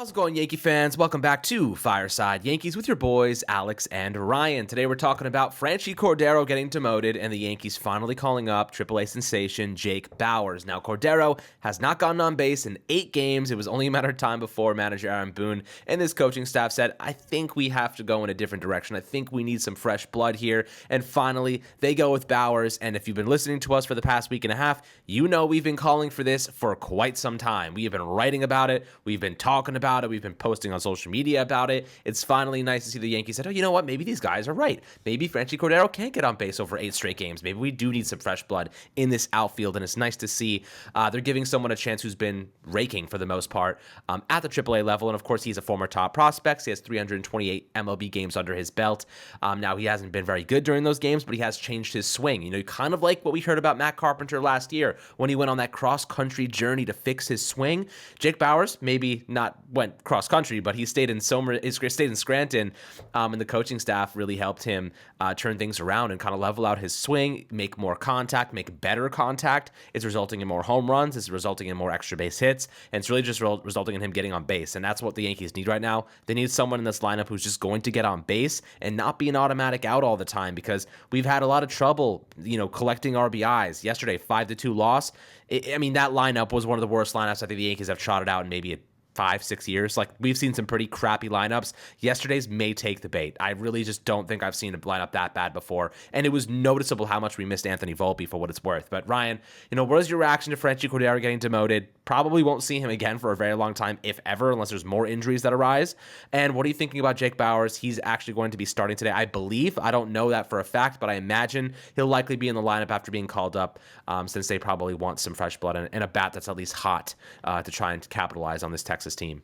How's it going, Yankee fans? Welcome back to Fireside Yankees with your boys, Alex and Ryan. Today we're talking about Franchy Cordero getting demoted and the Yankees finally calling up AAA sensation Jake Bauers. Now, Cordero has not gotten on base in 8 games. It was only a matter of time before manager Aaron Boone and this coaching staff said, I think we have to go in a different direction. I think we need some fresh blood here. And finally, they go with Bauers. And if you've been listening to us for the past week and a half, you know we've been calling for this for quite some time. We have been writing about it. We've been talking about it. We've been posting on social media about it. It's finally nice to see the Yankees said, oh, you know what? Maybe these guys are right. Maybe Franchy Cordero can't get on base over 8 straight games. Maybe we do need some fresh blood in this outfield. And it's nice to see they're giving someone a chance who's been raking for the most part at the AAA level. And of course, he's a former top prospect. He has 328 MLB games under his belt. Now, he hasn't been very good during those games, but he has changed his swing. You know, kind of like what we heard about Matt Carpenter last year when he went on that cross-country journey to fix his swing. Jake Bauers maybe not went cross-country, but he stayed in Scranton, and the coaching staff really helped him turn things around and kind of level out his swing, make more contact, make better contact. It's resulting in more home runs. It's resulting in more extra base hits, and it's really just resulting in him getting on base, and that's what the Yankees need right now. They need someone in this lineup who's just going to get on base and not be an automatic out all the time, because we've had a lot of trouble, collecting RBIs. Yesterday, 5-2 loss. I mean, that lineup was one of the worst lineups I think the Yankees have trotted out in maybe 5-6 years. Like, we've seen some pretty crappy lineups. Yesterday's may take the bait. I really just don't think I've seen a lineup that bad before, and it was noticeable how much we missed Anthony Volpe for what it's worth. But Ryan, what is your reaction to Franchy Cordero getting demoted? Probably won't see him again for a very long time, if ever, unless there's more injuries that arise. And what are you thinking about Jake Bauers? He's actually going to be starting today, I believe. I don't know that for a fact, but I imagine he'll likely be in the lineup after being called up, since they probably want some fresh blood and a bat that's at least hot to try and capitalize on this Texas team.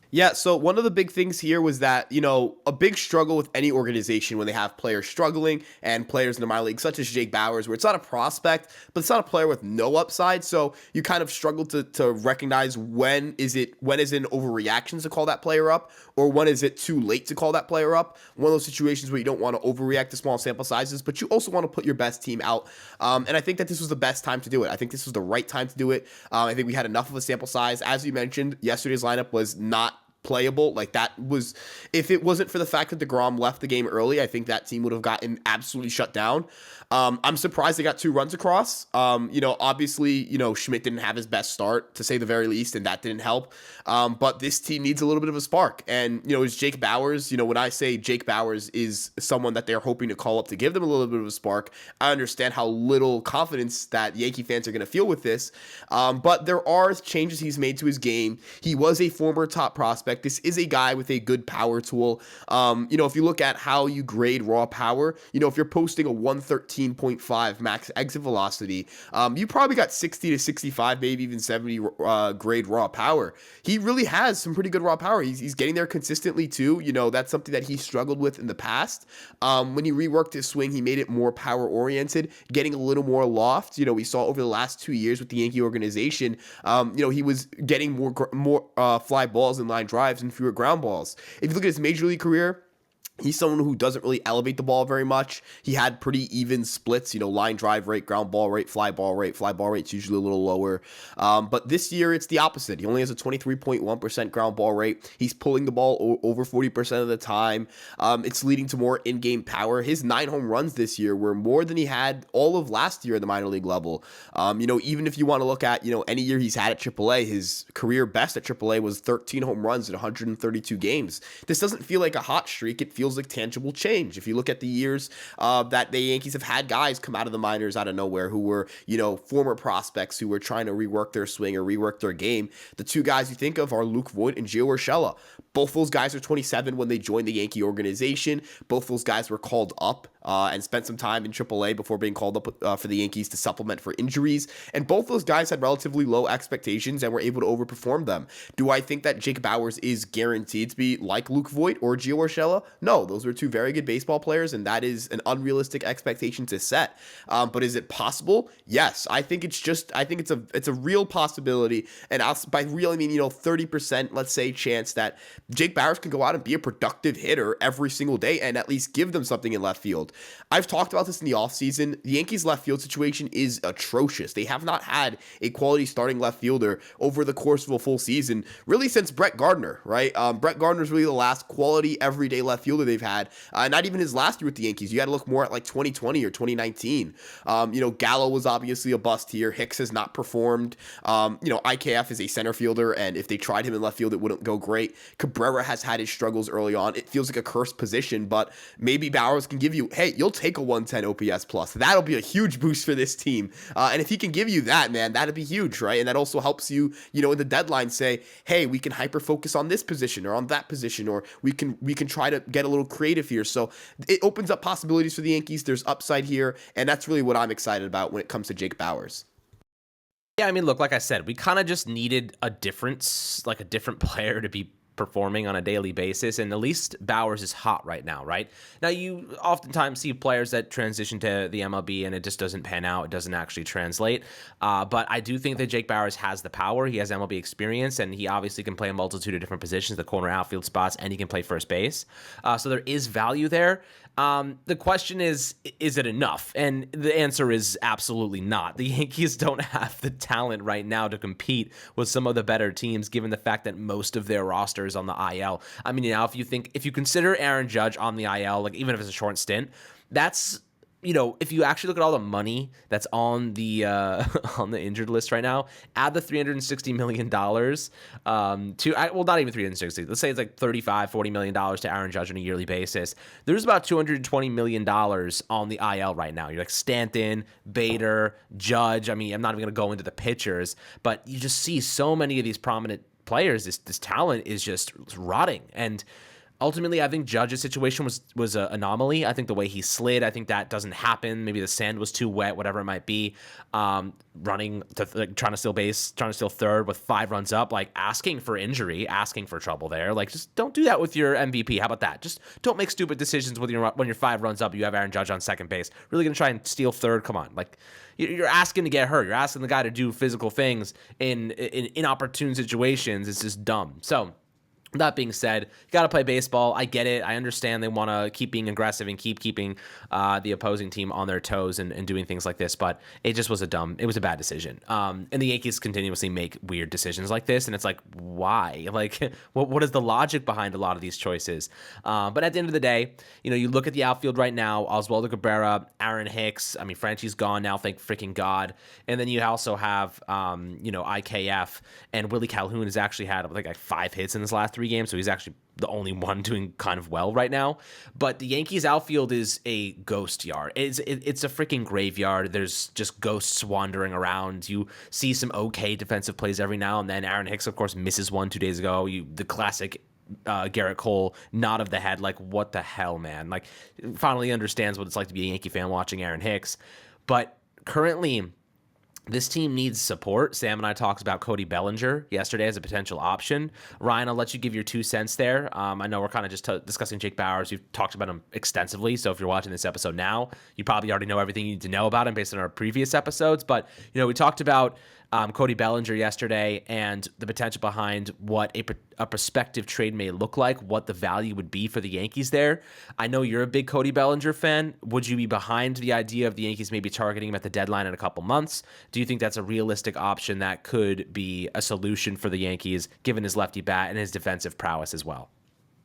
Yeah, so one of the big things here was that, a big struggle with any organization when they have players struggling and players in the minor league, such as Jake Bauers, where it's not a prospect, but it's not a player with no upside. So you kind of struggle to recognize when is an overreaction to call that player up, or when is it too late to call that player up. One of those situations where you don't want to overreact to small sample sizes, but you also want to put your best team out. And I think that this was the best time to do it. I think this was the right time to do it. I think we had enough of a sample size. As you mentioned, yesterday's lineup was not playable. Like, that was, if it wasn't for the fact that DeGrom left the game early, I think that team would have gotten absolutely shut down. I'm surprised they got 2 runs across. Obviously, Schmidt didn't have his best start, to say the very least, and that didn't help. But this team needs a little bit of a spark. And, is Jake Bauers, when I say Jake Bauers is someone that they're hoping to call up to give them a little bit of a spark, I understand how little confidence that Yankee fans are going to feel with this. But there are changes he's made to his game. He was a former top prospect. This is a guy with a good power tool. If you look at how you grade raw power, if you're posting a 113.5 max exit velocity, you probably got 60 to 65, maybe even 70 grade raw power. He really has some pretty good raw power. He's getting there consistently too. That's something that he struggled with in the past. When he reworked his swing, he made it more power oriented, getting a little more loft. We saw over the last 2 years with the Yankee organization, he was getting more fly balls and line drives and fewer ground balls. If you look at his major league career, he's someone who doesn't really elevate the ball very much. He had pretty even splits, line drive rate, ground ball rate, fly ball rate. Fly ball rate's usually a little lower. But this year, it's the opposite. He only has a 23.1% ground ball rate. He's pulling the ball over 40% of the time. It's leading to more in-game power. His 9 home runs this year were more than he had all of last year at the minor league level. Even if you want to look at, any year he's had at AAA, his career best at AAA was 13 home runs in 132 games. This doesn't feel like a hot streak. It feels like tangible change. If you look at the years that the Yankees have had guys come out of the minors out of nowhere who were, former prospects who were trying to rework their swing or rework their game, the 2 guys you think of are Luke Voit and Gio Urshela. Both those guys are 27 when they joined the Yankee organization. Both those guys were called up and spent some time in AAA before being called up for the Yankees to supplement for injuries. And both those guys had relatively low expectations and were able to overperform them. Do I think that Jake Bauers is guaranteed to be like Luke Voit or Gio Urshela? No, those are 2 very good baseball players, and that is an unrealistic expectation to set. But is it possible? Yes. I think it's a real possibility. And by real, I mean, 30%, let's say, chance that Jake Bauers can go out and be a productive hitter every single day and at least give them something in left field. I've talked about this in the offseason. The Yankees left field situation is atrocious. They have not had a quality starting left fielder over the course of a full season, really since Brett Gardner, right? Brett Gardner's really the last quality everyday left fielder they've had. Not even his last year with the Yankees. You got to look more at like 2020 or 2019. Gallo was obviously a bust here. Hicks has not performed. IKF is a center fielder, and if they tried him in left field, it wouldn't go great. Cabrera has had his struggles early on. It feels like a cursed position, but maybe Bowers can give you, hey, you'll take a 110 OPS plus. That'll be a huge boost for this team. And if he can give you that, man, that'd be huge, right? And that also helps you, in the deadline say, hey, we can hyper focus on this position or on that position, or we can try to get a little creative here. So it opens up possibilities for the Yankees. There's upside here, and that's really what I'm excited about when it comes to Jake Bowers. Yeah, I mean, look, like I said, we kind of just needed a different player to be performing on a daily basis, and at least Bowers is hot right now, right? Now, you oftentimes see players that transition to the MLB and it just doesn't pan out. It doesn't actually translate. But I do think that Jake Bowers has the power. He has MLB experience, and he obviously can play a multitude of different positions, the corner outfield spots, and he can play first base. So there is value there. The question is it enough? And the answer is absolutely not. The Yankees don't have the talent right now to compete with some of the better teams, given the fact that most of their roster is on the IL. I mean, if you consider Aaron Judge on the IL, like even if it's a short stint, that's, if you actually look at all the money that's on the on the injured list right now, add the $360 million not even 360. Let's say it's like $35-40 million to Aaron Judge on a yearly basis. There's about $220 million on the IL right now. You're like Stanton, Bader, Judge. I mean, I'm not even going to go into the pitchers, but you just see so many of these prominent players. This talent is just rotting. And ultimately, I think Judge's situation was an anomaly. I think the way he slid, I think that doesn't happen. Maybe the sand was too wet, whatever it might be. Trying to steal base, trying to steal third with 5 runs up, like asking for injury, asking for trouble there. Like, just don't do that with your MVP. How about that? Just don't make stupid decisions when you're 5 runs up. You have Aaron Judge on second base. Really gonna try and steal third? Come on, like. You're asking to get hurt. You're asking the guy to do physical things in inopportune situations. It's just dumb. So, that being said, you got to play baseball. I get it. I understand they want to keep being aggressive and keep keeping the opposing team on their toes and doing things like this, but it just was it was a bad decision. And the Yankees continuously make weird decisions like this, and it's like, why? Like, what is the logic behind a lot of these choices? But at the end of the day, you look at the outfield right now, Oswaldo Cabrera, Aaron Hicks. I mean, Franchy's gone now, thank freaking God. And then you also have, IKF, and Willie Calhoun has actually had, I think, like 5 hits in his last 3 games, so he's actually the only one doing kind of well right now. But the Yankees outfield is a ghost yard. It's a freaking graveyard. There's just ghosts wandering around. You see some okay defensive plays every now and then. Aaron Hicks, of course, misses one 2 days ago. The classic Garrett Cole nod of the head, like, what the hell, man? Like, finally understands what it's like to be a Yankee fan watching Aaron Hicks. But currently, this team needs support. Sam and I talked about Cody Bellinger yesterday as a potential option. Ryan, I'll let you give your 2 cents there. I know we're kind of just discussing Jake Bowers. You've talked about him extensively, so if you're watching this episode now, you probably already know everything you need to know about him based on our previous episodes. But, we talked about Cody Bellinger yesterday and the potential behind what a prospective trade may look like, what the value would be for the Yankees there. I know you're a big Cody Bellinger fan. Would you be behind the idea of the Yankees maybe targeting him at the deadline in a couple months? Do you think that's a realistic option that could be a solution for the Yankees, given his lefty bat and his defensive prowess as well?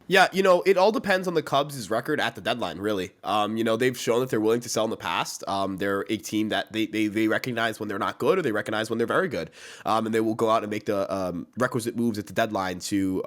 Yeah, it all depends on the Cubs' record at the deadline, really. They've shown that they're willing to sell in the past. They're a team that they recognize when they're not good, or they recognize when they're very good. And they will go out and make the requisite moves at the deadline to,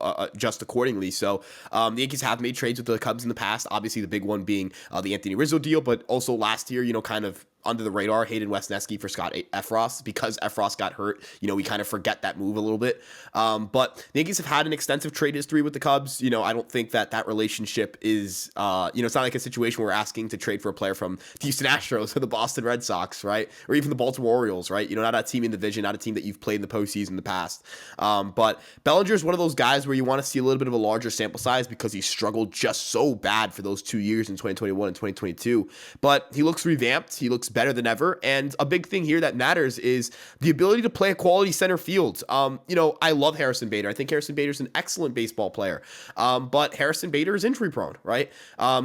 adjust accordingly. So the Yankees have made trades with the Cubs in the past, obviously the big one being the Anthony Rizzo deal, but also last year, kind of under the radar, Hayden Wesneski for Scott Efros, because Efros got hurt. We kind of forget that move a little bit. But the Yankees have had an extensive trade history with the Cubs. I don't think that relationship is, it's not like a situation where we're asking to trade for a player from the Houston Astros or the Boston Red Sox, right? Or even the Baltimore Orioles, right? Not a team in the division, not a team that you've played in the postseason in the past. But Bellinger is one of those guys where you want to see a little bit of a larger sample size because he struggled just so bad for those 2 years in 2021 and 2022. But he looks revamped. He looks better than ever. And a big thing here that matters is the ability to play a quality center field. I love Harrison Bader. I think Harrison Bader's an excellent baseball player. But Harrison Bader is injury prone, right?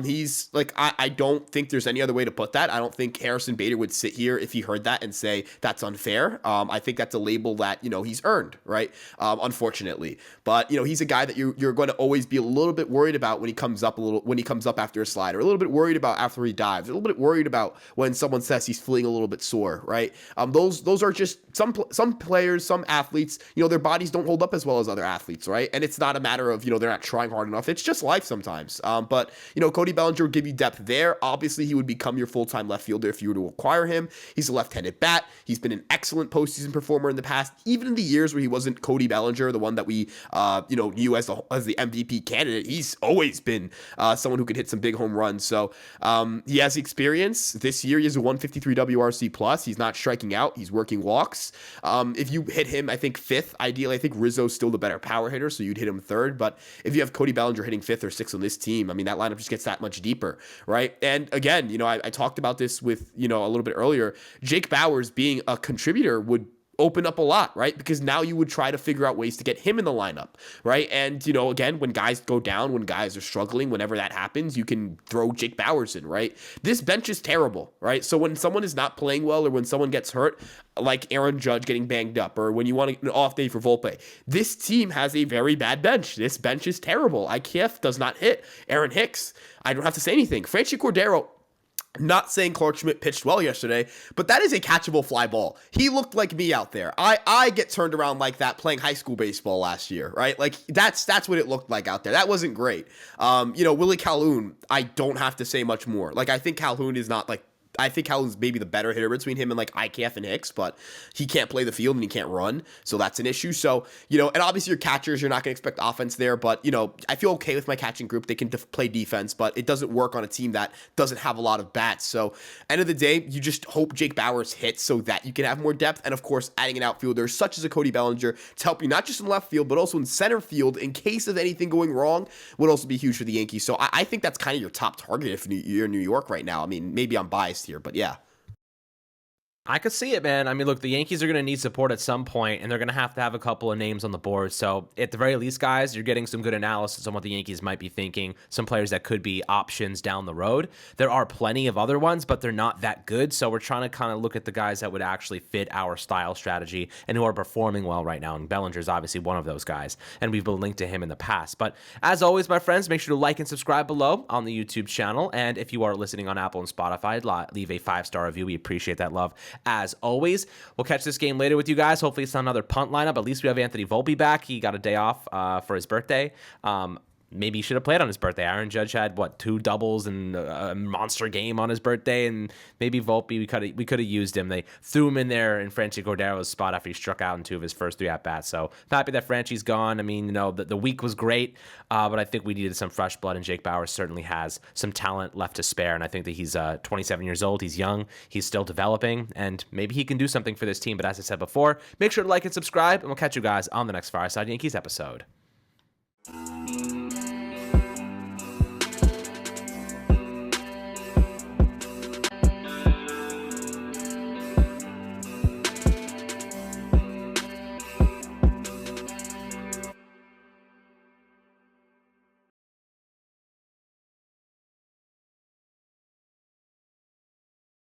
He's like, I don't think there's any other way to put that. I don't think Harrison Bader would sit here if he heard that and say that's unfair. I think that's a label that, he's earned, right? Unfortunately. But, he's a guy that you're going to always be a little bit worried about when he comes up after a slide, or a little bit worried about after he dives, a little bit worried about when someone says he's feeling a little bit sore, right? Those are just some players, some athletes, their bodies don't hold up as well as other athletes, right? And it's not a matter of, they're not trying hard enough. It's just life sometimes. But Cody Bellinger would give you depth there. Obviously, he would become your full-time left fielder if you were to acquire him. He's a left-handed bat. He's been an excellent postseason performer in the past, even in the years where he wasn't Cody Bellinger, the one that we, knew as the MVP candidate. He's always been someone who could hit some big home runs. So he has experience. This year, he has a 153 WRC plus. He's not striking out. He's working walks. If you hit him, I think fifth, ideally, I think Rizzo's still the better power hitter, so you'd hit him third. But if you have Cody Bellinger hitting fifth or sixth on this team, I mean, that lineup just gets that much deeper, right? And again, I talked about this with, a little bit earlier. Jake Bauers being a contributor would open up a lot, right? Because now you would try to figure out ways to get him in the lineup, right? And, again, when guys go down, when guys are struggling, whenever that happens, you can throw Jake Bauers in, right? This bench is terrible, right? So when someone is not playing well, or when someone gets hurt, like Aaron Judge getting banged up, or when you want an off day for Volpe, this team has a very bad bench. This bench is terrible. IKF does not hit. Aaron Hicks, I don't have to say anything. Franchy Cordero, not saying Clark Schmidt pitched well yesterday, but that is a catchable fly ball. He looked like me out there. I get turned around like that playing high school baseball last year, right? Like that's what it looked like out there. That wasn't great. Willie Calhoun, I don't have to say much more. Like I think Calhoun is not like, I think Calhoun's maybe the better hitter between him and like IKF and Hicks, but he can't play the field and he can't run. So that's an issue. So, and obviously your catchers, you're not going to expect offense there, but, I feel okay with my catching group. They can play defense, but it doesn't work on a team that doesn't have a lot of bats. So end of the day, you just hope Jake Bauers hits so that you can have more depth. And of course, adding an outfielder such as a Cody Bellinger to help you not just in left field, but also in center field in case of anything going wrong would also be huge for the Yankees. So I think that's kind of your top target if you're in New York right now. I mean, maybe I'm biased here, but yeah. I could see it, man. I mean, look, the Yankees are going to need support at some point, and they're going to have a couple of names on the board. So at the very least, guys, you're getting some good analysis on what the Yankees might be thinking, some players that could be options down the road. There are plenty of other ones, but they're not that good. So we're trying to kind of look at the guys that would actually fit our style strategy and who are performing well right now. And Bellinger's obviously one of those guys, and we've been linked to him in the past. But as always, my friends, make sure to like and subscribe below on the YouTube channel. And if you are listening on Apple and Spotify, leave a 5-star review. We appreciate that love. As always, we'll catch this game later with you guys. Hopefully it's not another punt lineup. At least we have Anthony Volpe back. He got a day off for his birthday. Maybe he should have played on his birthday. Aaron Judge had, 2 doubles and a monster game on his birthday, and maybe Volpe, we could have used him. They threw him in there in Franchy Cordero's spot after he struck out in 2 of his first 3 at-bats. So happy that Franchy's gone. I mean, the week was great, but I think we needed some fresh blood, and Jake Bauers certainly has some talent left to spare, and I think that he's 27 years old. He's young. He's still developing, and maybe he can do something for this team. But as I said before, make sure to like and subscribe, and we'll catch you guys on the next Fireside Yankees episode.